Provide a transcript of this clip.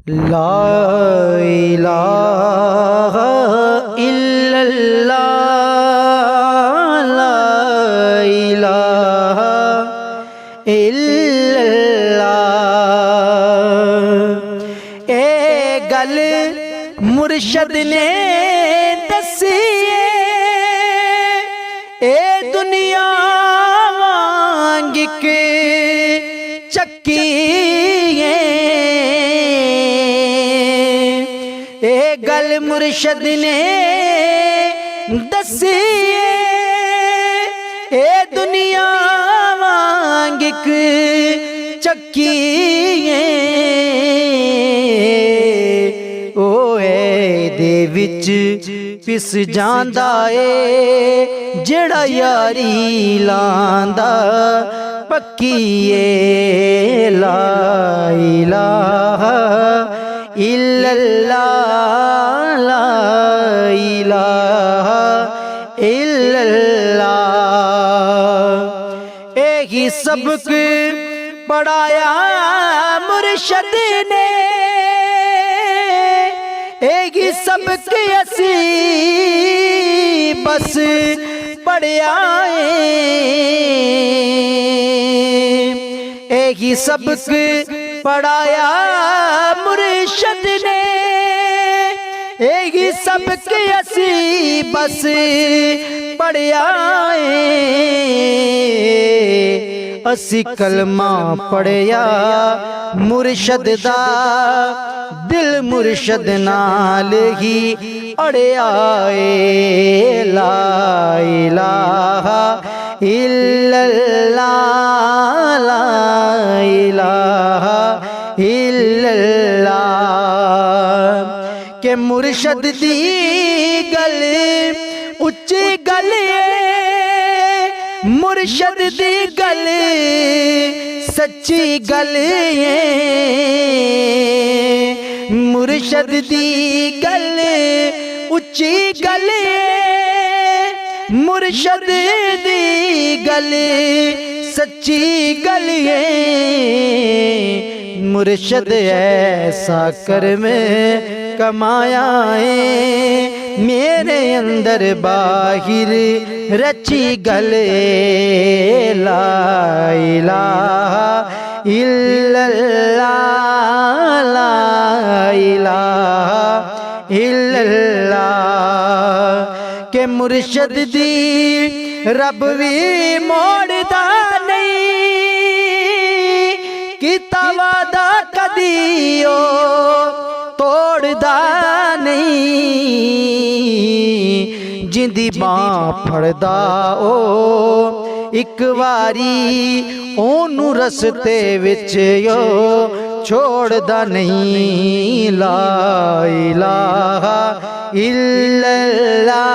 ला इलाहा इल्लल्लाह ला इलाहा इल्लल्लाह। ए गल मुर्शद ने दसी ए दुनिया वांग के चक्की ए गल मुर्शद ने दसी ए दुनिया वांग के चक्की ओ दे विच पिस जांदा ए जेड़ा यारी लांदा पक्की ए ला इलाहा इल्लल्लाह ला इलाहा इल्लल्लाह। यही सबक पढ़ाया मुर्शद ने यही सबक असी बस पढ़िया यही सबक पढ़ाया मुर्शद ने यही सबक असी बस पढ़िया असी कलमा पढ़िया मुर्शद दा दिल मुर्शद नाल ही अड़िया ला इलाहा इल्लल्लाह ला इलाहा इल्लल्लाह। के मुर्शद दी गल उच्ची गल मुर्शद दी गल सच्ची गल मुर्शद दी गल उच्ची गल मुर्शद दी गल सच्ची गल मुर्शद ऐसा कर में कमाया है मेरे अंदर बाहिर रची गले ला इलाहा इल्लल्लाह ला इलाहा इल्लल्लाह। के मुर्शद दी रब भी मोड़दा नहीं किता वादा कदियो तोड़दा नहीं जिंदी बां फड़दा ओ एक वारी ओनू रस्ते विच यो छोड़दा नहीं ला इलाहा इल्लल्लाह